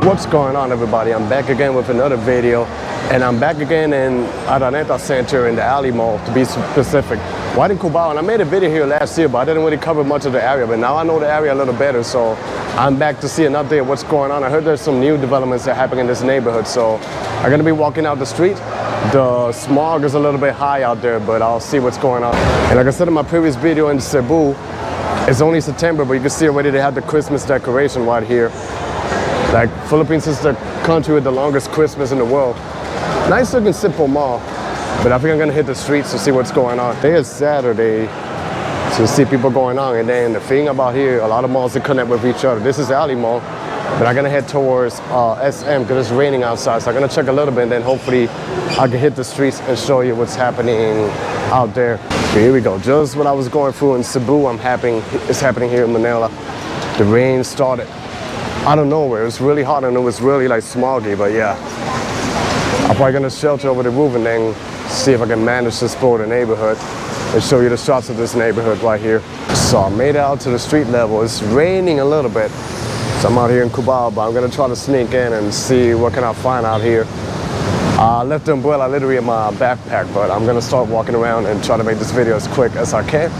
What's going on, everybody? I'm back again with another video, and I'm back again in Araneta Center in the Alley Mall, to be specific. Right in Cubao, and I made a video here last year, but I didn't really cover much of the area, but now I know the area a little better, so I'm back to see an update of what's going on. I heard there's some new developments that are happening in this neighborhood, so I'm gonna be walking out the street. The smog is a little bit high out there, but I'll see what's going on. And like I said in my previous video in Cebu, it's only September, but you can see already they have the Christmas decoration right here. Like, Philippines is the country with the longest Christmas in the world. Nice looking, simple mall. But I think I'm gonna hit the streets to see what's going on. Today is Saturday, to see people going on. And then the thing about here, a lot of malls that connect with each other. This is Alley Mall, but I'm gonna head towards SM because it's raining outside. So I'm gonna check a little bit, and then hopefully I can hit the streets and show you what's happening out there. Okay, here we go. Just what I was going through in Cebu, it's happening here in Manila. The rain started out of nowhere. It was really hot and it was really like smoggy, but yeah. I'm probably gonna shelter over the roof and then see if I can manage to explore the neighborhood and show you the shots of this neighborhood right here. So I made it out to the street level. It's raining a little bit, so I'm out here in Cubao, but I'm gonna try to sneak in and see what can I find out here. I left the umbrella literally in my backpack, but I'm gonna start walking around and try to make this video as quick as I can.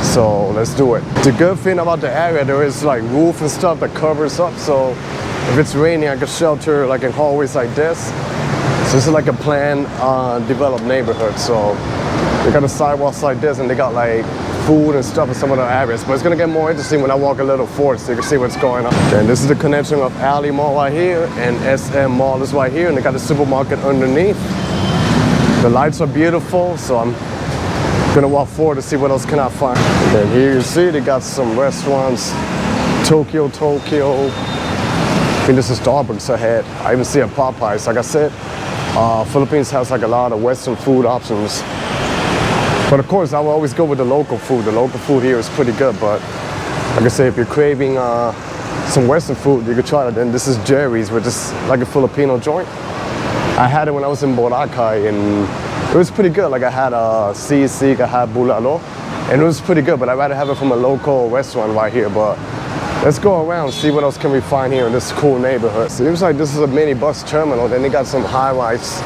So let's do it. The good thing about the area, there is like roof and stuff that covers up, so if it's raining I can shelter like in hallways like this. So this is like a planned developed neighborhood, so they got a sidewalks like this and they got like food and stuff in some of the areas, but it's gonna get more interesting when I walk a little forward so you can see what's going on. And this is the connection of Alley Mall right here and SM Mall is right here, and they got the supermarket underneath. The lights are beautiful, so I'm gonna walk forward to see what else can I find. And then here you see they got some restaurants. Tokyo. I think this is Starbucks ahead. I even see a Popeyes. Like I said, Philippines has like a lot of Western food options. But of course, I will always go with the local food. The local food here is pretty good, but like I say, if you're craving some Western food, you could try it. And this is Jerry's, which is like a Filipino joint. I had it when I was in Boracay, and it was pretty good. Like I had sisig, I had bulalo, and it was pretty good, but I'd rather have it from a local restaurant right here. But let's go around, see what else can we find here in this cool neighborhood. So it looks like this is a mini bus terminal. Then they got some high-rise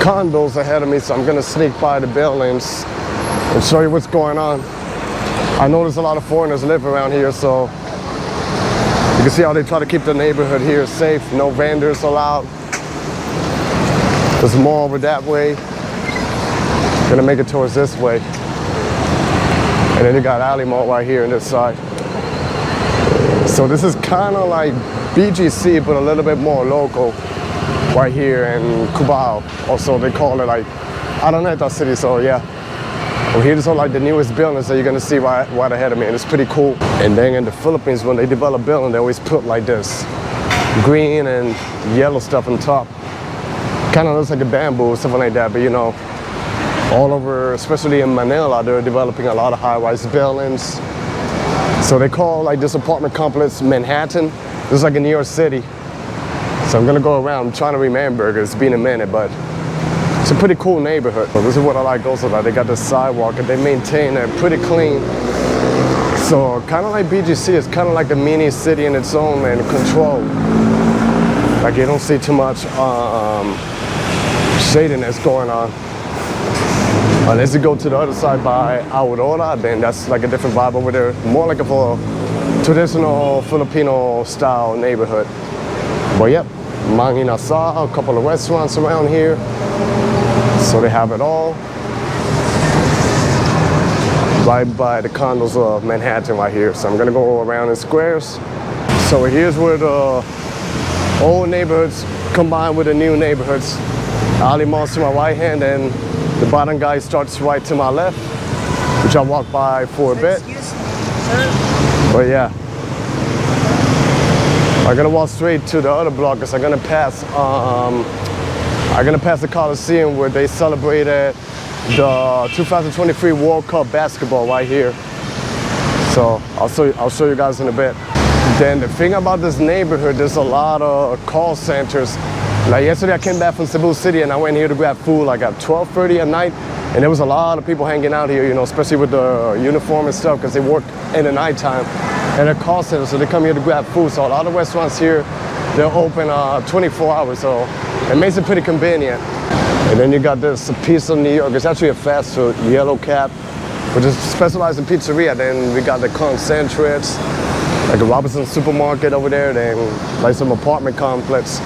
condos ahead of me, so I'm gonna sneak by the buildings and show you what's going on. I know there's a lot of foreigners live around here, so you can see how they try to keep the neighborhood here safe. No vendors allowed. There's more over that way. Gonna make it towards this way. And then you got Alley Mall right here on this side. So this is kind of like BGC, but a little bit more local right here in Cubao. Also, they call it like Araneta City, so yeah. Well, here's all like the newest buildings that you're gonna see right ahead of me, and it's pretty cool. And then in the Philippines, when they develop buildings, they always put like this green and yellow stuff on top. Kind of looks like a bamboo or something like that, but you know, all over, especially in Manila, they're developing a lot of high-rise buildings. So they call like this apartment complex Manhattan. This is like in New York City. So I'm gonna go around, I'm trying to remember, it's been a minute, but it's a pretty cool neighborhood. So this is what I like also, that they got the sidewalk and they maintain it pretty clean. So kind of like BGC, it's kind of like a mini city in its own and control. Like you don't see too much shadiness going on. Unless you go to the other side by Aurora, then that's like a different vibe over there. More like a traditional Filipino style neighborhood. But yep, Manginasa, a couple of restaurants around here. So they have it all. Right by the condos of Manhattan right here. So I'm gonna go around in squares. So here's where the old neighborhoods combined with the new neighborhoods. Alley Mall's to my right hand, and the bottom guy starts right to my left, which I walk by for a bit. But yeah, I'm gonna walk straight to the other block because I'm gonna pass the Coliseum where they celebrated the 2023 World Cup basketball right here. So I'll show you guys in a bit. Then the thing about this neighborhood, there's a lot of call centers. Like yesterday I came back from Cebu City and I went here to grab food like at 12:30 at night, and there was a lot of people hanging out here, you know, especially with the uniform and stuff, because they work in the nighttime. And they're call centers, so they come here to grab food. So a lot of restaurants here they're open 24 hours, so it makes it pretty convenient. And then you got this piece of New York. It's actually a fast food, Yellow Cab, which is specialized in pizzeria. Then we got the concentrates, like a Robinson supermarket over there, then like some apartment complex.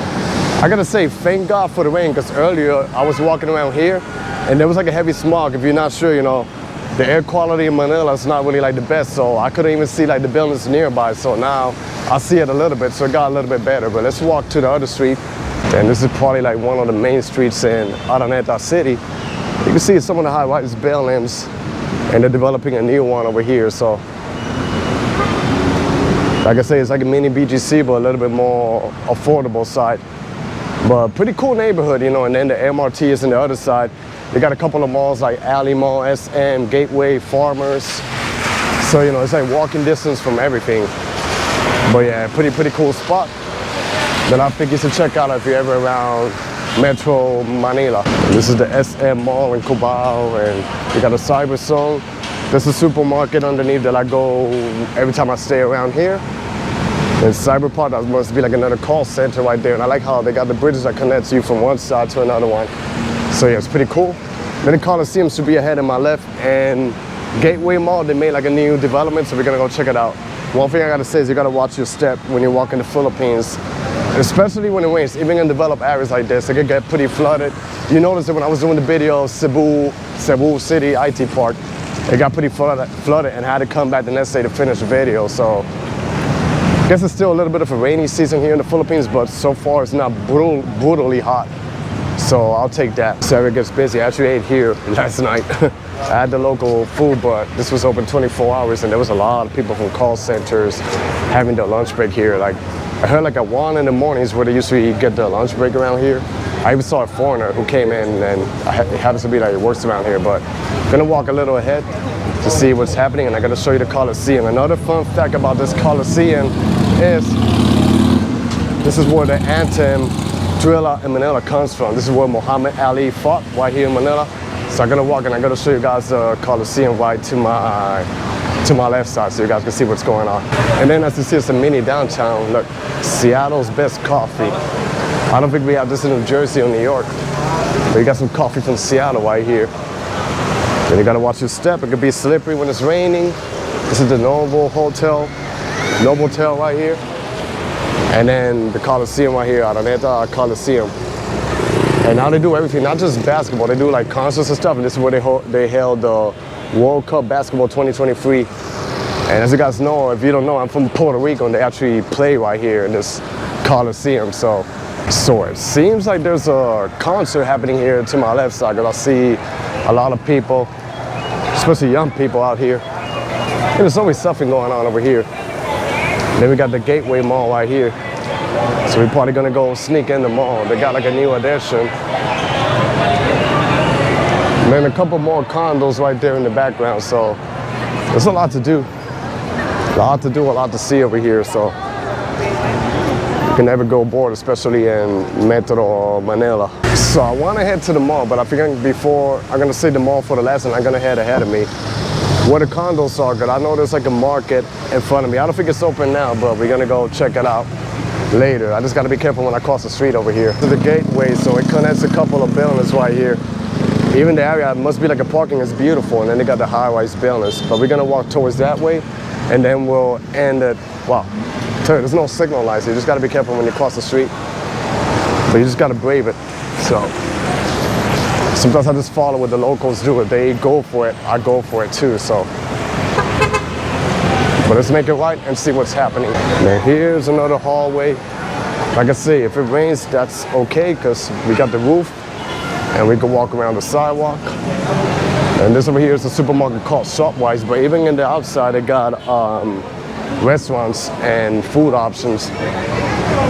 I gotta say, thank God for the rain, because earlier I was walking around here and there was like a heavy smog. If you're not sure, you know, the air quality in Manila is not really like the best, so I couldn't even see like the buildings nearby. So now I see it a little bit, so it got a little bit better. But let's walk to the other street. And this is probably like one of the main streets in Araneta City. You can see some of the high-rise buildings, and they're developing a new one over here. So, like I say, it's like a mini BGC, but a little bit more affordable side. But pretty cool neighborhood, you know. And then the MRT is on the other side. They got a couple of malls like Alley Mall, SM, Gateway, Farmers. So, you know, it's like walking distance from everything. But yeah, pretty cool spot that I think you should check out if you're ever around Metro Manila. This is the SM Mall in Cubao, and you got a cyber zone. There's a supermarket underneath that I go every time I stay around here. And Cyber Park, that must be like another call center right there. And I like how they got the bridges that connects you from one side to another one. So yeah, it's pretty cool. Then the Coliseum should be ahead in my left, and Gateway Mall, they made like a new development, so we're gonna go check it out. One thing I gotta say is you gotta watch your step when you walk in the Philippines, especially when it rains. Even in developed areas like this, it can get pretty flooded. You notice that when I was doing the video of Cebu City IT Park, it got pretty flooded and had to come back the next day to finish the video. So I guess it's still a little bit of a rainy season here in the Philippines, but so far it's not brutally hot. So I'll take that. So it gets busy. I actually ate here last night. I had the local food, but this was open 24 hours, and there was a lot of people from call centers having their lunch break here. Like, I heard like at 1 in the mornings where they usually get their lunch break around here. I even saw a foreigner who came in, and it happens to be like it works around here, but I'm gonna walk a little ahead to see what's happening, and I gotta show you the Coliseum. Another fun fact about this Coliseum is this is where the anthem Thrilla in Manila comes from. This is where Muhamed Ali fought right here in Manila. So I'm gonna walk and I'm gonna show you guys the Coliseum right to my left side, so you guys can see what's going on. And then as you see, it's a mini downtown. Look, Seattle's best coffee. I don't think we have this in New Jersey or New York, but you got some coffee from Seattle right here. Then you gotta watch your step. It could be slippery when it's raining. This is the Novotel right here. And then the Coliseum right here, Araneta Coliseum. And now they do everything, not just basketball. They do like concerts and stuff. And this is where they held the World Cup Basketball 2023. And as you guys know, if you don't know, I'm from Puerto Rico, and they actually play right here in this Coliseum. So it seems like there's a concert happening here to my left side, because I see a lot of people, especially young people out here. And there's always something going on over here. Then we got the Gateway Mall right here. So we're probably gonna go sneak in the mall. They got like a new addition. And then a couple more condos right there in the background. So there's a lot to do. A lot to see over here. So you can never go bored, especially in Metro Manila. So I wanna head to the mall, but I think before I'm gonna say the mall for the last, and I'm gonna head ahead of me where the condos are, because I know there's like a market in front of me. I don't think it's open now, but we're gonna go check it out later. I just gotta be careful when I cross the street over here. To the gateway, so it connects a couple of buildings right here. Even the area must be like a parking is beautiful, and then they got the high-rise buildings. But we're gonna walk towards that way, and then we'll end at, wow, there's no signal lights. You just gotta be careful when you cross the street. But you just gotta brave it. So sometimes I just follow what the locals do. If they go for it, I go for it too. So, but let's make it right and see what's happening. Now here's another hallway. Like I say, if it rains, that's okay, because we got the roof and we can walk around the sidewalk. And this over here is a supermarket called Shopwise, but even in the outside, they got restaurants and food options.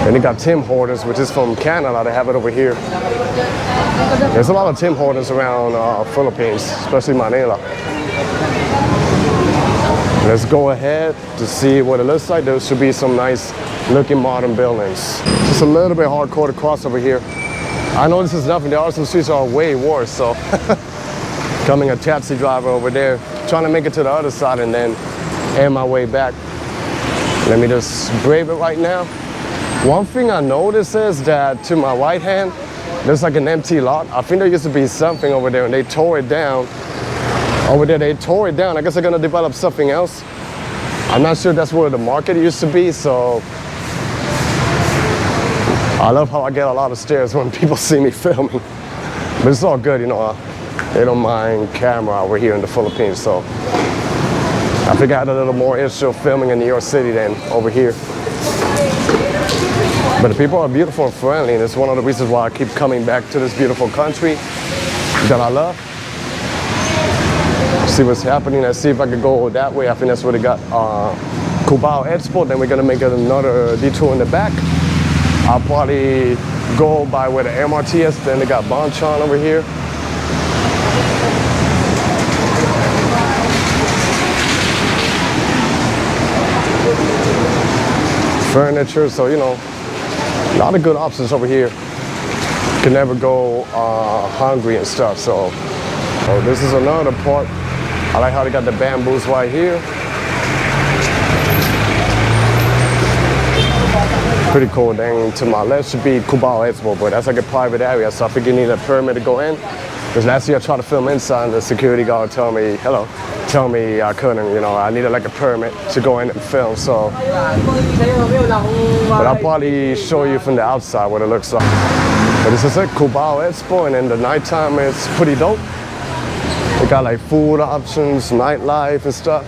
And they got Tim Hortons, which is from Canada. They have it over here. There's a lot of Tim Hortons around Philippines, especially Manila. Let's go ahead to see what it looks like. There should be some nice looking modern buildings. Just a little bit hardcore to cross over here. I know this is nothing. There are some streets that are way worse, so becoming a taxi driver over there, trying to make it to the other side and then end my way back. Let me just brave it right now. One thing I noticed is that to my right hand, there's like an empty lot. I think there used to be something over there and they tore it down. Over there, they tore it down. I guess they're gonna develop something else. I'm not sure that's where the market used to be, so. I love how I get a lot of stares when people see me filming. But it's all good, you know, they don't mind camera over here in the Philippines, so. I think I had a little more issue filming in New York City than over here. But the people are beautiful and friendly, and it's one of the reasons why I keep coming back to this beautiful country that I love. See what's happening. Let's see if I can go that way. I think that's where they got Cubao Expo. Then we're gonna make another detour in the back. I'll probably go by where the MRT is. Then they got Bonchon over here. Furniture, so you know, a lot of good options over here. Can never go hungry and stuff. So this is another part. I like how they got the bamboos right here. Pretty cool. Then to my left should be Cubao Expo, but that's like a private area, so I think you need a permit to go in. Because last year I tried to film inside and the security guard told me, tell me I couldn't, you know, I needed like a permit to go in and film, so. But I'll probably show you from the outside what it looks like. But this is it, Cubao Expo, and in the nighttime it's pretty dope. They got like food options, nightlife and stuff.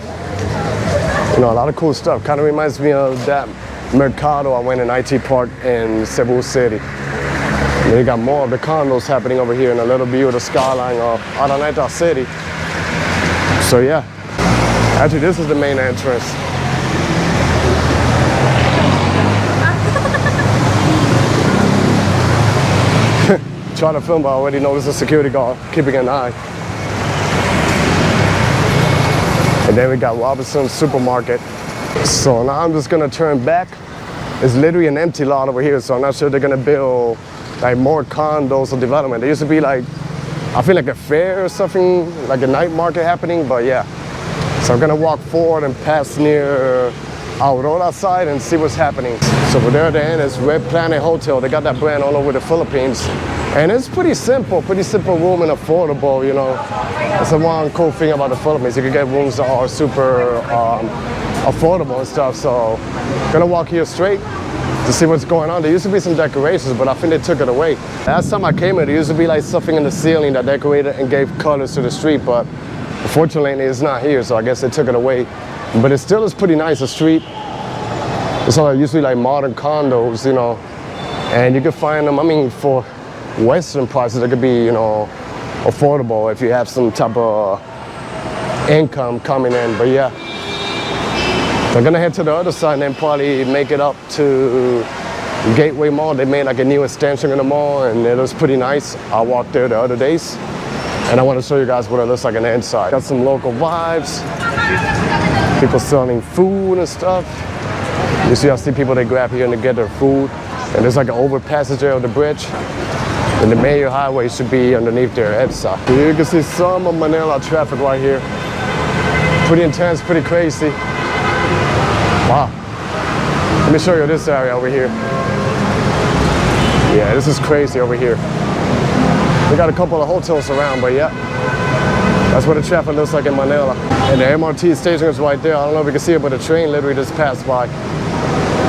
You know, a lot of cool stuff. Kind of reminds me of that Mercado I went in IT Park in Cebu City. And they got more of the condos happening over here in a little view of the skyline of Araneta City. So yeah, actually this is the main entrance. Trying to film, but I already noticed a security guard keeping an eye. And then we got Robinson's Supermarket. So now I'm just gonna turn back. It's literally an empty lot over here, so I'm not sure they're gonna build like more condos or development. There used to be like, I feel like a fair or something, like a night market happening, but yeah. So I'm gonna walk forward and pass near Aurora side and see what's happening. So over there at the end is Red Planet Hotel. They got that brand all over the Philippines. And it's pretty simple room and affordable, you know. That's the one cool thing about the Philippines. You can get rooms that are super affordable and stuff. So gonna walk here straight to see what's going on. There used to be some decorations, but I think they took it away. Last time I came here, there used to be like something in the ceiling that decorated and gave colors to the street, but unfortunately it's not here, so I guess they took it away. But it still is pretty nice, the street. It's all usually like modern condos, you know, and you can find them, I mean, for Western prices, it could be, you know, affordable if you have some type of income coming in, but yeah. So I'm gonna head to the other side and then probably make it up to Gateway Mall. They made like a new extension in the mall and it was pretty nice. I walked there the other days and I want to show you guys what it looks like on the inside. Got some local vibes, people selling food and stuff. You see, I see people, they grab here and they get their food. And there's like an overpassage there of the bridge. And the Mayor Highway should be underneath there, EDSA. You can see some of Manila traffic right here. Pretty intense, pretty crazy. Wow. Let me show you this area over here. Yeah, this is crazy over here. We got a couple of hotels around, but yeah. That's what the traffic looks like in Manila. And the MRT station is right there. I don't know if you can see it, but the train literally just passed by.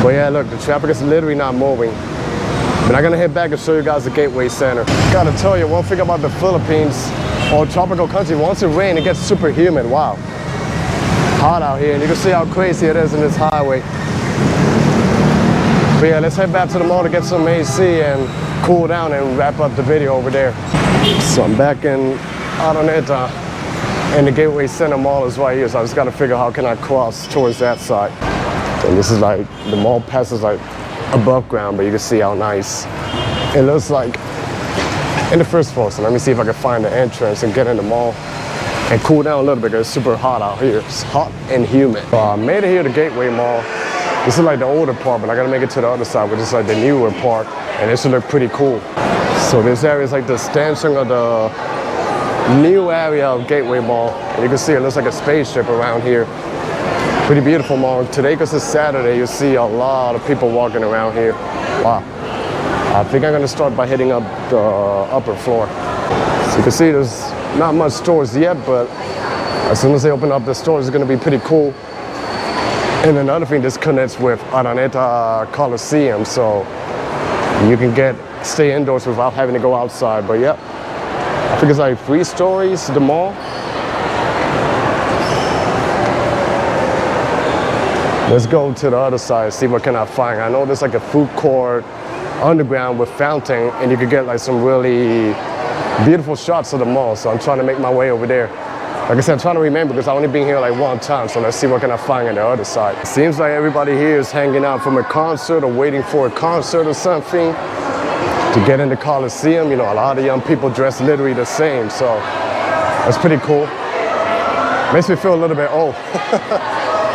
But yeah, look, the traffic is literally not moving. But I'm gonna head back and show you guys the Gateway Center. Gotta tell you one thing about the Philippines or tropical country. Once it rains, it gets super humid. Wow. Hot out here, and you can see how crazy it is in this highway. But yeah, let's head back to the mall to get some AC and cool down and wrap up the video over there. So I'm back in Araneta, and the Gateway Center Mall is right here, so I just gotta figure how can I cross towards that side. And this is like, the mall passes like above ground, but you can see how nice it looks like in the first floor. So let me see if I can find the entrance and get in the mall and cool down a little bit because it's super hot out here. It's hot and humid. So I made it here to Gateway Mall. This is like the older part, but I gotta make it to the other side, which is like the newer part, and this should look pretty cool. So this area is like the extension of the new area of Gateway Mall, and you can see it looks like a spaceship around here. Pretty beautiful mall. Today, because it's Saturday, you see a lot of people walking around here. Wow. I think I'm gonna start by hitting up the upper floor. So you can see there's not much stores yet, but as soon as they open up the stores, it's gonna be pretty cool. And another thing, this connects with Araneta Coliseum, so you can stay indoors without having to go outside. But yeah, I think it's like 3 stories, the mall. Let's go to the other side, see what can I find. I know there's like a food court underground with fountain, and you could get like some really beautiful shots of the mall. So I'm trying to make my way over there. Like I said, I'm trying to remember because I've only been here like one time. So let's see what can I find on the other side. It seems like everybody here is hanging out from a concert or waiting for a concert or something to get in the Coliseum. You know, a lot of young people dress literally the same. So that's pretty cool. Makes me feel a little bit old.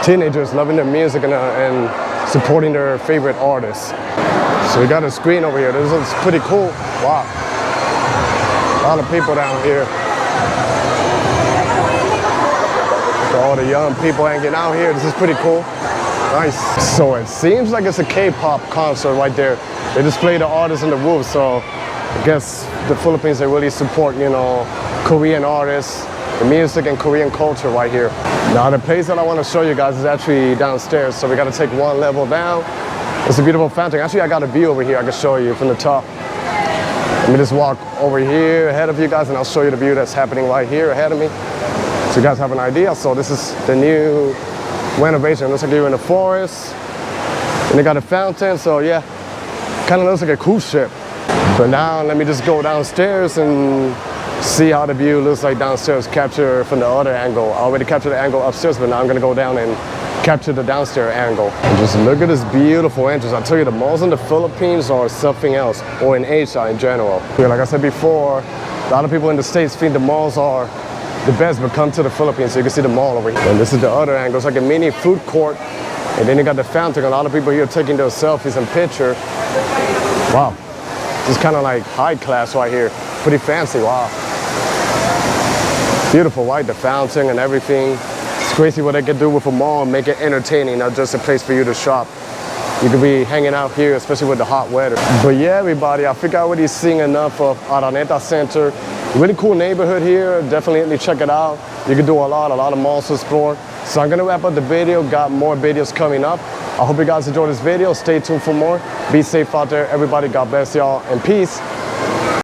Teenagers loving their music and supporting their favorite artists. So we got a screen over here. This is pretty cool. Wow. A lot of people down here. So all the young people hanging out here. This is pretty cool. Nice. So it seems like it's a K-pop concert right there. They display the artists on the roof. So I guess the Philippines, they really support, you know, Korean artists, the music and Korean culture right here. Now the place that I want to show you guys is actually downstairs. So we got to take one level down. It's a beautiful fountain. Actually, I got a view over here I can show you from the top. Let me just walk over here ahead of you guys and I'll show you the view that's happening right here ahead of me. So you guys have an idea. So this is the new renovation. It looks like you're in the forest. And they got a fountain. So yeah, kind of looks like a cruise ship. But now let me just go downstairs and see how the view looks like downstairs, capture from the other angle. I already captured the angle upstairs, but now I'm gonna go down and capture the downstairs angle. And just look at this beautiful entrance. I tell you, the malls in the Philippines are something else, or in Asia in general. Like I said before, a lot of people in the States think the malls are the best, but come to the Philippines so you can see the mall over here. And this is the other angle. It's like a mini food court. And then you got the fountain. A lot of people here taking their selfies and pictures. Wow. This is kind of like high class right here. Pretty fancy, wow. Beautiful, right? The fountain and everything. It's crazy what they can do with a mall and make it entertaining, not just a place for you to shop. You could be hanging out here, especially with the hot weather. But yeah, everybody, I think I already seen enough of Araneta Center. Really cool neighborhood here. Definitely check it out. You can do a lot of malls to explore. So I'm gonna wrap up the video. Got more videos coming up. I hope you guys enjoyed this video. Stay tuned for more. Be safe out there, everybody. God bless y'all and peace.